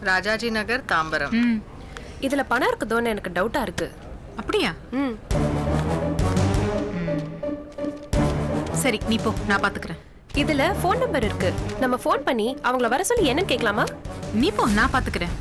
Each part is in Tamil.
ராஜாஜி நகர், தாம்பரம். இதுல பணம் இருக்குதோன்னு எனக்கு டவுட்டா இருக்கு. அப்படியா? சரி, நீ போ, நான் பாத்துக்கிறேன். இதுல போன் நம்பர் இருக்கு. நம்ம போன் பண்ணி அவங்கள வர சொல்லி என்னன்னு கேட்கலாமா? நீ போ, நான் பாத்துக்கிறேன்.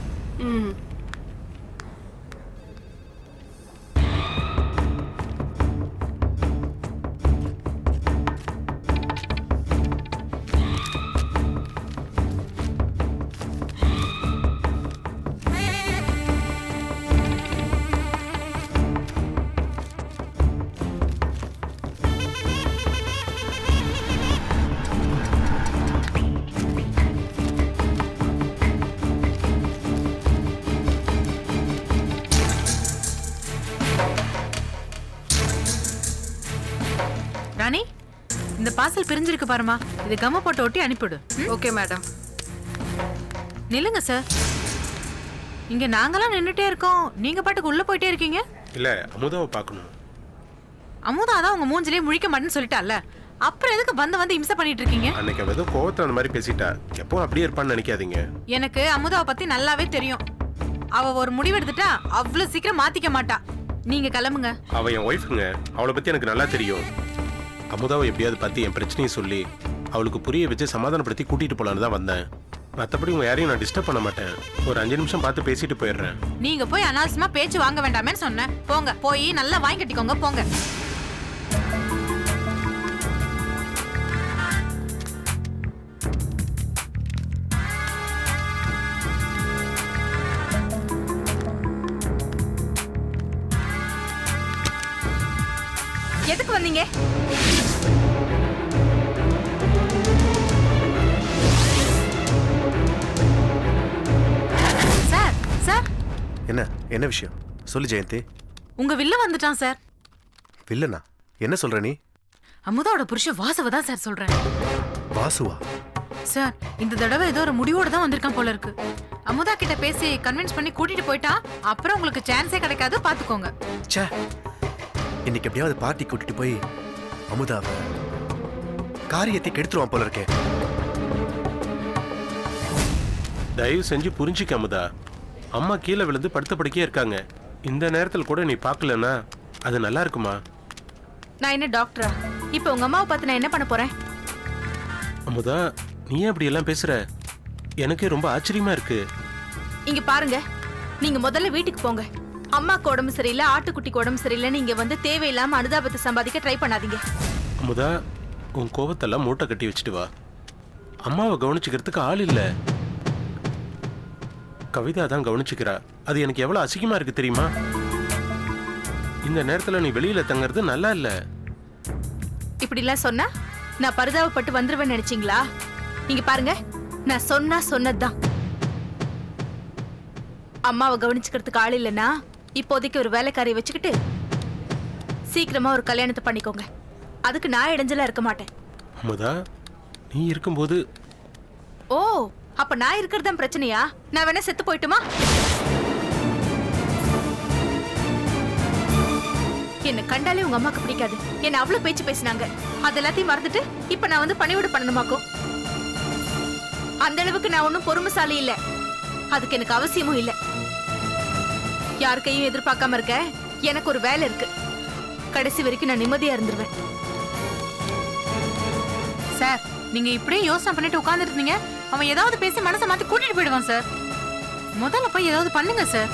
ராணி, இந்த பார்சல் பிரிஞ்சிருக்கு பாருமா. இது கம்ம போட்டு ஒட்டி அனுப்பிடு. Okay madam. நில்லுங்க சார். இங்க நாங்கெல்லாம் நின்னுட்டே இருக்கோம், நீங்க பாட்டுக்கு உள்ள போயிட்டே இருக்கீங்க. இல்ல, அமுதாவை பார்க்கணும். அமுதா தான் உங்க மூஞ்சிலே முழிக்க மாட்டேன்னு சொல்லிட்டால, அப்புறம் எதுக்கு வந்து இம்சை பண்ணிட்டு இருக்கீங்க? அன்னைக்கு அவ ஏதோ கோவத்துல அந்த மாதிரி பேசிட்டா. எப்போ அப்படியே இருப்பான்னு நினைக்காதீங்க. எனக்கு அமுதாவை பத்தி நல்லாவே தெரியும். அவ ஒரு முடிவு எடுத்துட்டா அவ்வளவு சீக்கிரம் மாத்திக்க மாட்டா. நீங்க கிளம்புங்க. அவ என் ஒய்ஃபுங்க, அவளை பத்தி எனக்கு நல்லா தெரியும். அமுதாவை எப்படியாவது பார்த்து என் பிரச்சனையை சொல்லி அவளுக்கு புரிய வச்சு சமாதானப்படுத்தி கூட்டிட்டு போலான்னு தான் வந்தேன். மற்றபடி உங்க யாரையும் நான் டிஸ்டர்ப் பண்ண மாட்டேன். ஒரு 5 நிமிஷம் பார்த்து பேசிட்டு போயிடுறேன். நீங்க போய் அனாவசியமா பேச்சு வாங்க வேண்டாமேன்னு சொன்னேன். போங்க, போய் நல்லா வாங்கி கட்டிக்கோங்க, போங்க. எதுக்கு வந்தீங்க? Sir, sir. என்ன விஷயம் சொல்லு ஜெயந்தி. உங்க வில்ல வந்துட்டான் சார். வில்லனா? என்ன சொல்ற நீ? அமுதாவோட புருஷன் வாசுவ தான் சார் சொல்றேன். வாசுவா? சார், இந்த தடவை ஏதோ ஒரு முடிவோட தான் வந்திருக்கான் போல இருக்கு. அமுதா கிட்ட பேசி கன்வின்ஸ் பண்ணி கூட்டிட்டு போயிட்டா அப்புறம் உங்களுக்கு சான்ஸே கிடைக்காது, பாத்துக்கோங்க. ச்சே, இன்னைக்கு எப்படியாவது பார்ட்டி கூட்டிட்டு போய் அமுதாவை காரியத்தை கெடுத்துருவான் போல இருக்கே. தயவு செஞ்சு புரிஞ்சுக்க அமுதா. அம்மா கீழே விழுந்து படுத்த படுக்கையே இருக்காங்க. இந்த நேரத்தில் கூட நீ பார்க்கலன்னா அது நல்லா இருக்குமா? நான் என்ன டாக்டரா? இப்போ உங்க அம்மாவை பார்த்து நான் என்ன பண்ண போறேன்? அமுதா, நீ ஏன் அப்படி எல்லாம் பேசுற? எனக்கு ரொம்ப ஆச்சரியமா இருக்கு. இங்க பாருங்க, நீங்க முதல்ல வீட்டுக்கு போங்க. அம்மாக்கு உடம்பு சரியில்லை, ஆட்டுக்குட்டிக்கு உடம்பு சரியில்லை, நீங்க வந்து தேவையில்லாம அனுதாபத்தை சம்பாதிக்க ட்ரை பண்ணாதீங்க. அமுதா, உன் கோபத்தெல்லாம் மூட்டை கட்டி வச்சுட்டு வா. அம்மாவை கவனிச்சுக்கிறதுக்கு ஆள் இல்லை. கவிதா தான் கவனிச்சுக்கிறா. அது எனக்கு எவ்வளவு அசிங்கமா இருக்கு தெரியுமா? இந்த நேரத்துல நீ வெளியில தங்கறது நல்லா இல்ல. இப்படி எல்லாம் சொன்னா நான் பரிதாபப்பட்டு வந்துருவேன்னு நினைச்சீங்களா? நீங்க பாருங்க, நான் சொன்னதுதான். அம்மாவை கவனிச்சுக்கிறதுக்கு ஆள் இல்லைன்னா இப்போதைக்கு ஒரு வேலைக்காரியை வச்சுக்கிட்டு சீக்கிரமா ஒரு கல்யாணத்தை பண்ணிக்கோங்க. அதுக்கு நான் இடைஞ்சலா இருக்க மாட்டேன். அமுதா, நீ இருக்கும்போது. ஓ, அப்ப நான் இருக்கிறது தான் பிரச்சனையா? நான் வேணா செத்து போயிட்டுமா? என்ன கண்டாலே உங்க அம்மாக்கு பிடிக்காது. என்ன அவ்வளவு பேச்சு பேசினாங்க. அது எல்லாத்தையும் மறந்துட்டு இப்ப நான் வந்து பணிவிட பண்ணணுமாக்கும்? அந்த அளவுக்கு நான் ஒன்னும் பொறுமைசாலி இல்ல. அதுக்கு எனக்கு அவசியமும் இல்ல. யாருக்கையும் எதிர்பார்க்காம இருக்க எனக்கு ஒரு வேலை இருக்கு. கடைசி வரைக்கும் நான் நிம்மதியா இருந்துருவேன். சார், நீங்க இப்படியே யோசனை பண்ணிட்டு உட்கார்ந்துட்டு இருந்தீங்க, அவன் ஏதாவது பேசி மனசை மாத்தி கூட்டிட்டு போயிடுவான் சார். முதல்ல போய் ஏதாவது பண்ணுங்க சார்.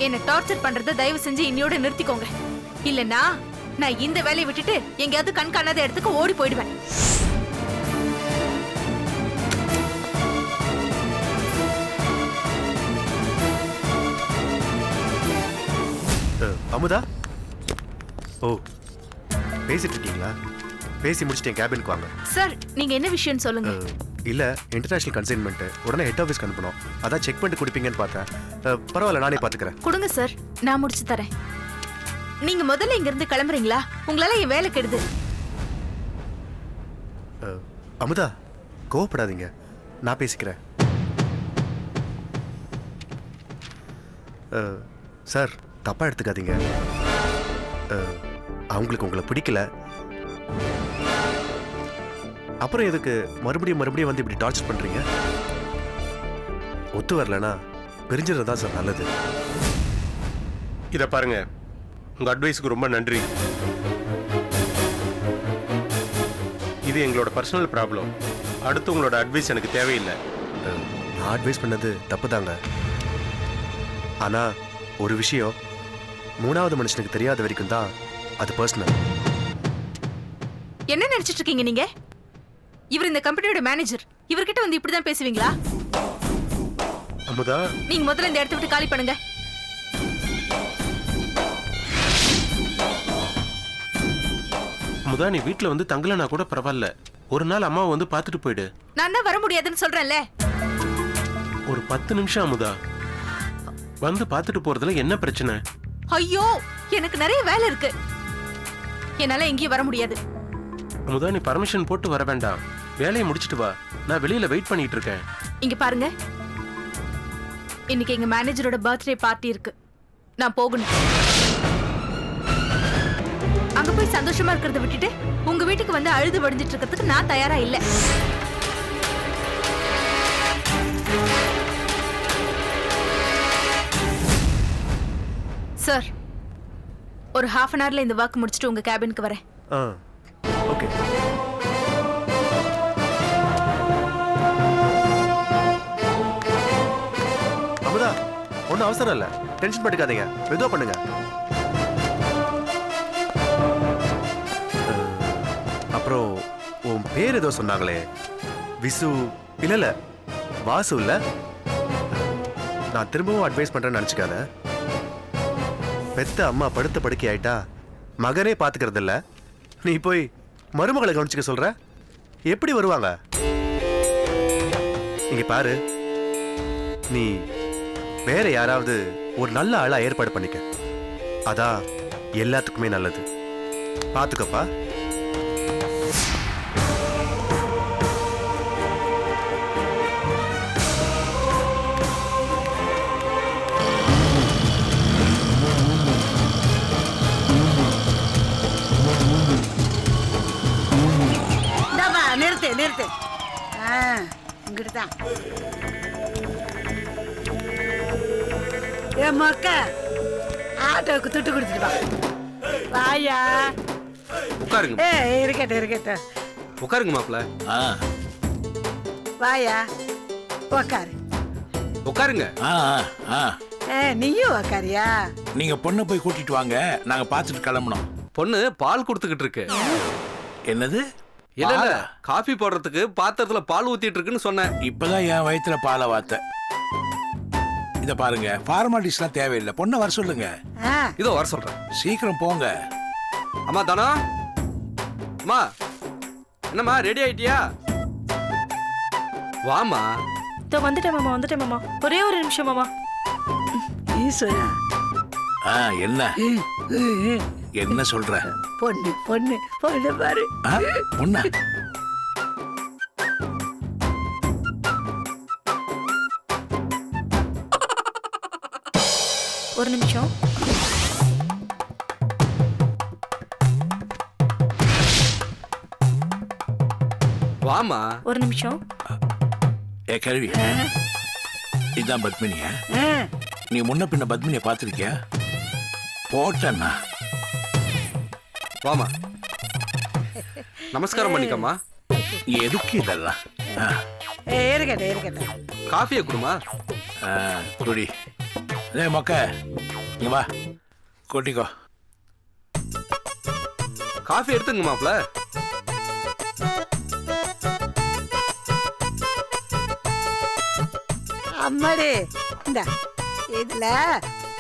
என்ன டார்ச்சர் பண்றத தயவு செஞ்சு இன்னையோட நிறுத்திக்கோங்க. இல்லன்னா நான் இந்த வேலையை விட்டுட்டு எங்கேயாவது கண் காணாத இடத்துக்கு ஓடி போயிடுவேன். அமுதா, ஓ பேசிட்டு இருக்கீங்களா? பேசி முடிச்சிட்டேன், கேபினுக்கு வாங்க. சார், நீங்க என்ன விஷயம் சொல்லுங்க. இல்ல, இன்டர்நேஷனல் கன்சைன்மெண்ட் உடனே ஹெட் ஆஃபீஸ்க்கு அனுப்பணும். அதான் செக் பண்ணிட்டு கொடுப்பீங்கன்னு பார்த்தேன். பரவாயில்ல, நானே பாத்துக்கிறேன். கொடுங்க சார், நான் முடிச்சு தரேன். நீங்க முதல்ல இங்க இருந்து கிளம்புறீங்களா? உங்களால என் வேலை கெடுது. அமுதா, கோவப்படாதீங்க, நான் பேசிக்கிறேன். சார், தப்பா எடுத்துக்காதீங்க. அவங்களுக்கு உங்களை பிடிக்கல. அப்புறம் எதுக்கு மறுபடியும் மறுபடியும் வந்து இப்படி டார்ச்சர் பண்றீங்க? ஒத்து வரலனா பிரிஞ்சிருந்தா தான் சார் நல்லது. இதை பாருங்க, உங்க அட்வைஸ்க்கு ரொம்ப நன்றி. இது எங்களோட பர்சனல் ப்ராப்ளம். அடுத்து உங்களோட அட்வைஸ் எனக்கு தேவையில்லை. நான் அட்வைஸ் பண்ணது தப்பு தாங்க. ஆனா ஒரு விஷயம் மூணாவது மனுஷனுக்கு தெரியாத வரைக்கும் தான் அது பர்சனல். என்ன நினைச்சிட்டு இருக்கீங்க நீங்க? இவர் இந்த கம்பெனியோட மேனேஜர். இவர்கிட்ட வந்து இப்படிதான் பேசுவீங்களா? அமுதா, நீங்க முதல்ல இந்த இடத்தை விட்டு காலி பண்ணுங்க. அமுதா, நீ வீட்டுல வந்து தங்கலனா கூட பரவாயில்ல, ஒரு நாள் அம்மாவை வந்து பார்த்துட்டு போயிடு. நான் தான் வர முடியாதுன்னு சொல்றேன்ல. ஒரு 10 நிமிஷம் அமுதா, வந்து பார்த்துட்டு போறதுல என்ன பிரச்சனை? ஐயோ, எனக்கு நிறைய வேலை இருக்கு. என்னால எங்கேயும் வர முடியாது. அமுதா, நீ பர்மிஷன் போட்டு வர வேண்டாம். வேலையை முடிச்சிட்டு வா. நான் வெளியில வெயிட் பண்ணிட்டு இருக்கேன். இங்க பாருங்க, இன்னைக்கு எங்க மேனேஜரோட பர்த்டே பார்ட்டி இருக்கு. நான் போகணும். அங்க போய் சந்தோஷமா இருக்கிறத விட்டுட்டு உங்க வீட்டுக்கு வந்து அழுது வடிஞ்சிட்டு இருக்கிறதுக்கு நான் தயாரா இல்ல. சார், ஒரு half an hourல இந்த ஒர்க் முடிச்சிட்டு உங்க கேபினுக்கு வரேன். ஓகே. அமுதா, ஒன்றும் அவசரம் இல்லை, டென்ஷன் பண்ணிக்காதீங்க, மெதுவாக பண்ணுங்க. அப்புறம் உன் பேர் ஏதோ சொன்னாங்களே, விசு? இல்ல வாசு இல்ல? நான் திரும்பவும் அட்வைஸ் பண்றேன்னு நினைச்சுக்காத. பெத்த அம்மா படுத்த படுக்கை ஆயிட்டா மகனே பாத்துக்கிறது இல்ல, நீ போய் மருமகளை கவனிச்சுக்க சொல்ற? எப்படி வருவாங்க? இங்க பாரு, நீ வேற யாராவது ஒரு நல்ல ஆளா ஏற்பாடு பண்ணிக்க. அதான் எல்லாத்துக்குமே நல்லது. பாத்துக்கப்பா. நிறுத்து நிறுத்து. இங்கிட்டு தான் என் மக்க ஆட்டோவுக்கு துட்டு கொடுத்துட்டு வா. வாயா, உட்காருங்க. இருக்கட்டும் இருக்கட்டும். உட்காருங்க மாப்பிள்ள. வாயா, உக்காரு. உட்காருங்க. நீயும் உக்காரியா? நீங்க பொண்ணை போய் கூட்டிட்டு வாங்க, நாங்க பார்த்துட்டு கிளம்பணும். பொண்ணு பால் கொடுத்துக்கிட்டு இருக்கு. என்னது? இல்ல இல்ல, காஃபி போடுறதுக்கு பாத்திரத்துல பால் ஊத்திட்டு இருக்குன்னு சொன்னேன். இப்பதான் என் வயித்துல பாலை வாத்த. இத பாருங்க, ஃபார்மாலிட்டிஸ்லாம் தேவையில்லை, பொண்ணை வர சொல்லுங்க. இதோ வர சொல்றேன். சீக்கிரம் போங்க. அம்மா தானா? அம்மா, என்னம்மா ரெடி ஆயிட்டியா? வாமா. வந்துட்டேன் மாமா. ஒரே ஒரு நிமிஷம் மாமா. ஈஸ்வரா, என்ன என்ன சொல்ற? பொண்ணு பொண்ணு பொண்ணு பாரு. பொண்ணா? ஒரு நிமிஷம். வாமா. ஒரு நிமிஷம். ஏ கேள்வி, இதுதான் பத்மினியா? நீ முன்ன பின்ன பத்மினியை பார்த்திருக்கியா? போட்டண்ணா. வாமா, நமஸ்காரம் பண்ணிக்கம்மா. எதுக்கு இதெல்லாம்? இருக்கட்டும் இருக்கட்டும். காஃபியை குடுமா. குடி. மொக்க, இங்க வா, கூட்டிக்கோ. காஃபி எடுத்துங்க மாப்பிள்ள. அம்மாடி, இந்த இதுல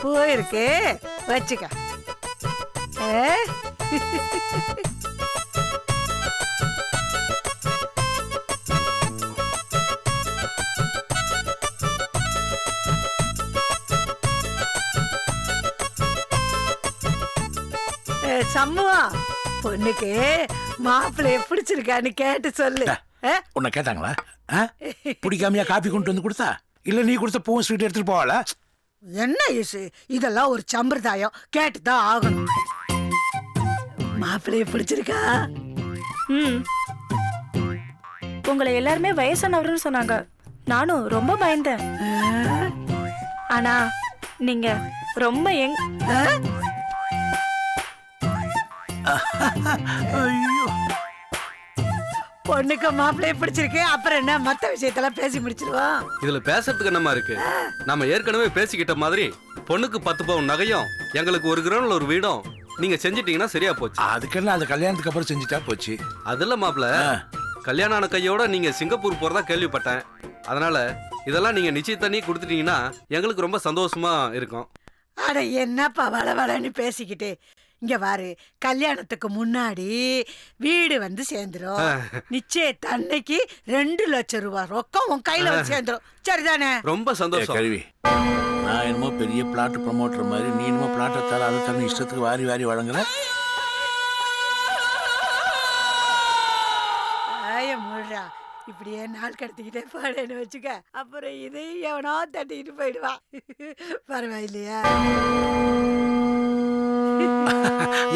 பூ இருக்கு, வச்சுக்க. சம்முவா, பொண்ணுக்கு மாப்பிள்ளைய பிடிச்சிருக்கான்னு கேட்டு சொல்லு. உன்னை கேட்டாங்களா? பிடிக்காமையா காப்பி கொண்டு வந்து கொடுத்தா? இல்ல நீ கொடுத்த பூ ஸ்வீட் எடுத்துட்டு போவாளா? என்ன யூஸ்? இதெல்லாம் ஒரு சம்பிரதாயம், கேட்டுதான் ஆகணும். மாப்பிள்ளைய பிடிச்சிருக்கா? உங்களை எல்லாருமே வயசானவர்னு சொன்னாங்க. நானும் ரொம்ப பயந்தேன். ஆனா நீங்க ரொம்ப யங். ஐயோ, பொண்ணுக்கு மாப்பிள்ளைய பிடிச்சிருக்கு, அப்புறம் என்ன மத்த விஷயத்தெல்லாம் பேசி முடிச்சிருவோம். இதுல பேசுறதுக்கு என்னமா இருக்கு? நம்ம ஏற்கனவே பேசிக்கிட்ட மாதிரி பொண்ணுக்கு 10 பவுன் நகையும் எங்களுக்கு 1 கிரவுண்ட்ல ஒரு வீடும் நீங்க செஞ்சிட்டீங்கன்னா சரியா போச்சு. அதுக்கெல்லாம் அது கல்யாணத்துக்கு அப்புறம் செஞ்சுட்டா போச்சு. அதுல மாப்பிள, கல்யாணம் ஆன கையோட நீங்க சிங்கப்பூர் போறதா கேள்விப்பட்டேன். அதனால இதெல்லாம் நீங்க நிச்சயத்தண்ணி கொடுத்துட்டீங்கன்னா எங்களுக்கு ரொம்ப சந்தோஷமா இருக்கும். அட என்னப்பா வளவளன்னு பேசிக்கிட்டு. இங்க பாரு, கல்யாணத்துக்கு முன்னாடி வீடு வந்து சேர்ந்துரும். நிச்சயத்தன்னைக்கு 2 லட்சம் ரூபாய் ரொக்கம் உன் கையில வந்து சேர்ந்துரும். சரிதானே? ரொம்ப சந்தோஷம். கல்வி, நான் என்னமோ பெரிய பிளாட் ப்ரமோட்டர் மாதிரி, நீ என்னமோ பிளாட்டை தர அதை தண்ணி இஷ்டத்துக்கு வாரி வாரி வழங்குற. முழுறா இப்படியே நாள் கடத்திக்கிட்டே பாடன்னு வச்சுக்க, அப்புறம் இதையும் எவனோ தட்டிக்கிட்டு போயிடுவான். பரவாயில்லையா?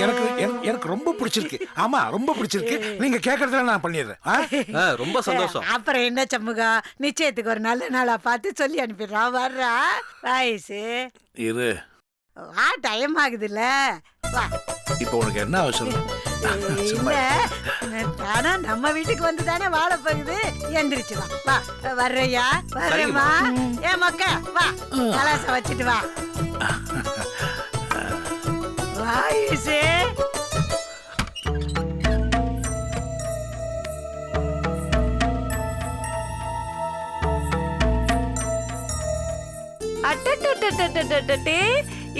எனக்கு எனக்கு ரொம்ப பிடிச்சிருக்கு. ஆமா, ரொம்ப பிடிச்சிருக்கு. நீங்க கேக்குறதுல நான் பண்ணிடுறேன். ரொம்ப சந்தோஷம். அப்புறம் என்ன சண்முகா, நிச்சயத்துக்கு ஒரு நல்ல நாளா பார்த்து சொல்லி அனுப்பிடுறான். வர்றா வயசு இரு, வா, டைம் ஆகுதுல்ல. வா. இப்போ உனக்கு என்ன அவசரம்? இல்ல, ஆனா நம்ம வீட்டுக்கு வந்து தானே வாழ போகுது. எந்திரிச்சு வா. வா, வர்றையா? வர்றேம்மா. ஏ மக்கா, வா, கலாசம் வச்சுட்டு வா. வாயுசே.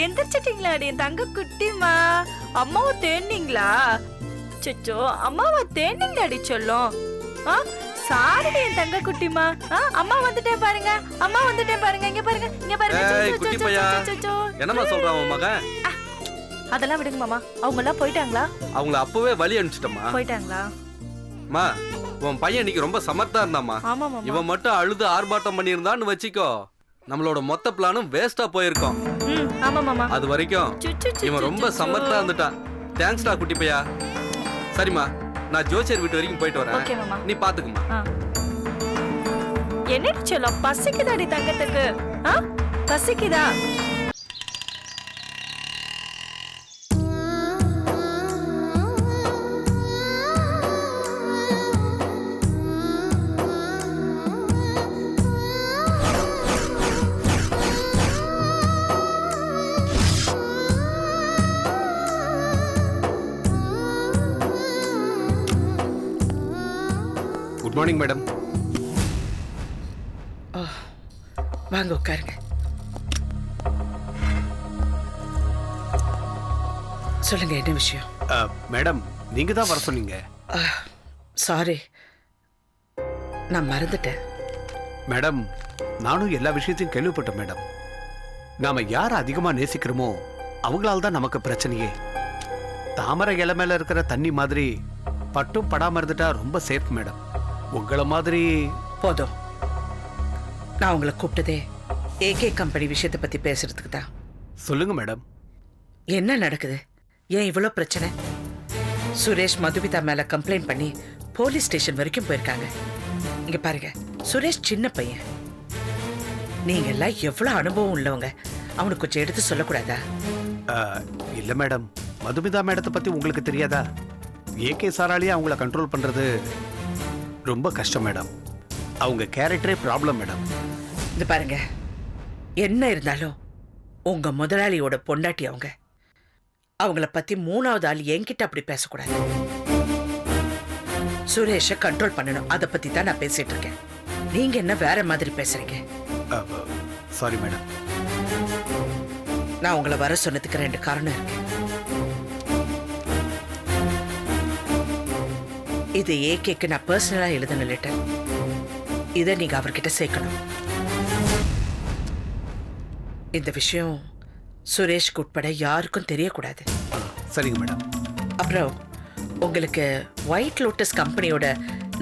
எந்திரிச்சிட்டீங்களா என் தங்க குட்டிமா? அம்மாவை தேடினீங்களா? சச்சோ, அம்மாவை தேடினீங்களாடி சொல்லும். சாரிடி என் தங்க குட்டிமா. அம்மா வந்துட்டே பாருங்க, அம்மா வந்துட்டே பாருங்க. இங்க பாருங்க, இங்க பாருங்க. என்னமா சொல்றான் உன் மகன்? அதெல்லாம் விடுங்க மாமா. அவங்க எல்லாம் போயிட்டாங்களா? அவங்கள அப்பவே வழி அனுப்பிச்சிட்டமா. போயிட்டாங்களா? மா, உன் பையன் இன்னைக்கு ரொம்ப சமத்தா இருந்தாமா. ஆமா மாமா. இவன் மட்டும் அழுது ஆர்ப்பாட்டம் பண்ணியிருந்தான்னு வச்சுக்கோ, நம்மளோட மொத்த பிளானும் வேஸ்டா போயிருக்கோம். ஆமா மாமா. அது வரைக்கும் இவன் ரொம்ப சமத்தா இருந்துட்டான். தேங்க்ஸ்டா குட்டி பையா. சரிம்மா, நான் ஜோசியர் வீட்டு வரைக்கும் போயிட்டு வரேன். நீ பாத்துக்குமா. என்ன சொல்லும்? பசிக்குதாடி தங்கத்துக்கு? பசிக்குதா? Good morning madam. வாங்க உட்காருங்க. சொல்லுங்க, என்ன விஷயம்? மேடம், நீங்க தான் வர சொன்னீங்க. சாரி, நான் மறந்துட்டேன். மேடம், நானும் எல்லா விஷயத்தையும் கேள்விப்பட்டேன் மேடம். நாம யாரை அதிகமா நேசிக்கிறோமோ அவங்களால தான் நமக்கு பிரச்சனையே. தாமரை இலை மேல இருக்கிற தண்ணி மாதிரி பட்டும் படாம இருந்துட்டா ரொம்ப சேஃப் மேடம். உங்களை மாதிரி. போதும், நான் உங்களை கூப்பிட்டதே ஏகே கம்பெனி விஷயத்தை பத்தி பேசுறதுக்கு தான். சொல்லுங்க மேடம். என்ன நடக்குது? ஏன் இவ்வளோ பிரச்சனை? சுரேஷ் மதுமிதா மேல கம்ப்ளைண்ட் பண்ணி போலீஸ் ஸ்டேஷன் வரைக்கும் போயிருக்காங்க. இங்க பாருங்க, சுரேஷ் சின்ன பையன். நீங்க எல்லாம் எவ்வளவு அனுபவம் உள்ளவங்க, அவனுக்கு கொஞ்சம் எடுத்து சொல்லக்கூடாதா? இல்ல மேடம், மதுமிதா மேடத்தை பத்தி உங்களுக்கு தெரியாதா? ஏகே சாராலேயே அவங்கள கண்ட்ரோல் பண்றது ரொம்ப கஷ்டம் மேடம். அவங்க கேரக்டரே ப்ராப்ளம் மேடம். இது பாருங்க, என்ன இருந்தாலும் உங்க முதலாளியோட பொண்டாட்டி அவங்க. அவங்கள பத்தி 3வது ஆள் என்கிட்ட அப்படி பேசக்கூடாது. சுரேஷை கண்ட்ரோல் பண்ணணும், அதை பத்தி தான் நான் பேசிட்டு இருக்கேன். நீங்க என்ன வேற மாதிரி பேசுறீங்க? Sorry madam. நான் உங்களை வர சொன்னதுக்கு 2 காரணம் இருக்கு. இது ஏகேக்கு நான் பர்சனலா எழுதின லெட்டர். இதை நீங்க அவர்கிட்ட சேர்க்கணும். இந்த விஷயம் சுரேஷ்க்கு உட்பட யாருக்கும் தெரியக்கூடாது. சரிங்க மேடம். அப்புறம் உங்களுக்கு ஒயிட் லோட்டஸ் கம்பெனியோட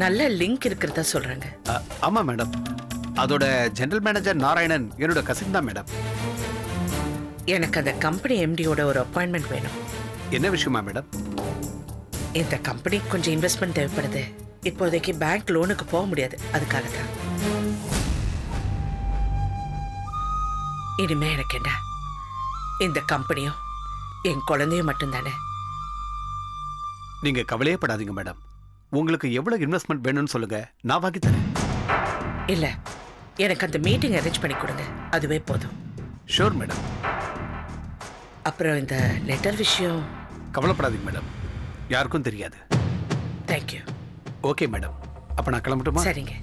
நல்ல லிங்க் இருக்கிறதா சொல்றாங்க. ஆமா மேடம், அதோட ஜெனரல் மேனேஜர் நாராயணன் என்னோட கசின் தான் மேடம். எனக்கு அந்த கம்பெனி எம்டியோட ஒரு அப்பாயின்மெண்ட் வேணும். என்ன விஷயமா மேடம்? இந்த கம்பெனி கொஞ்சம் இன்வெஸ்ட்மெண்ட் தேவைப்படுது. இப்போதைக்கு பேங்க் லோனுக்கு போக முடியாது, அதுக்காக தான். இனிமே எனக்கு என்ன, இந்த கம்பெனியும் என் குழந்தையும் மட்டும்தானே. நீங்க கவலையே படாதீங்க மேடம். உங்களுக்கு எவ்வளவு இன்வெஸ்ட்மெண்ட் வேணும்னு சொல்லுங்க, நான் வாங்கி தரேன். இல்ல, எனக்கு அந்த மீட்டிங் அரேஞ்ச் பண்ணி கொடுங்க, அதுவே போதும். Sure madam. அப்புறம் இந்த லெட்டர் விஷயம். கவலைப்படாதீங்க மேடம், யாருக்கும் தெரியாது. தேங்க்யூ. ஓகே மேடம், அப்ப நான் கிளம்பட்டுமா? சரிங்க.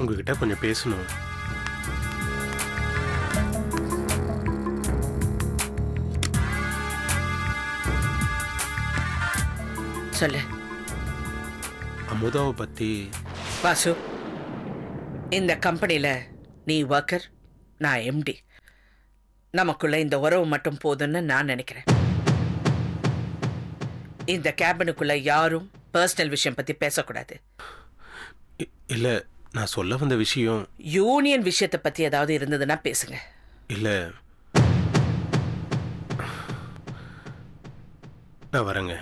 உங்ககிட்ட கொஞ்சம் பேசணும். சொல்லு. அமுதாவை பத்தி. வாசு, இந்த கம்பெனில நீ ஒர்க்கர், நான் எம்டி. நமக்குள்ள இந்த உறவு மட்டும் போதும்னு நான் நினைக்கிறேன். இந்த கேபினுக்குள்ள யாரும் பர்சனல் விஷயம் பத்தி பேசக்கூடாது. இல்ல, நான் சொல்ல வந்த விஷயம். யூனியன் விஷயத்தை பத்தி ஏதாவது இருந்ததுன்னா பேசுங்க. இல்ல, நான் வரேங்க.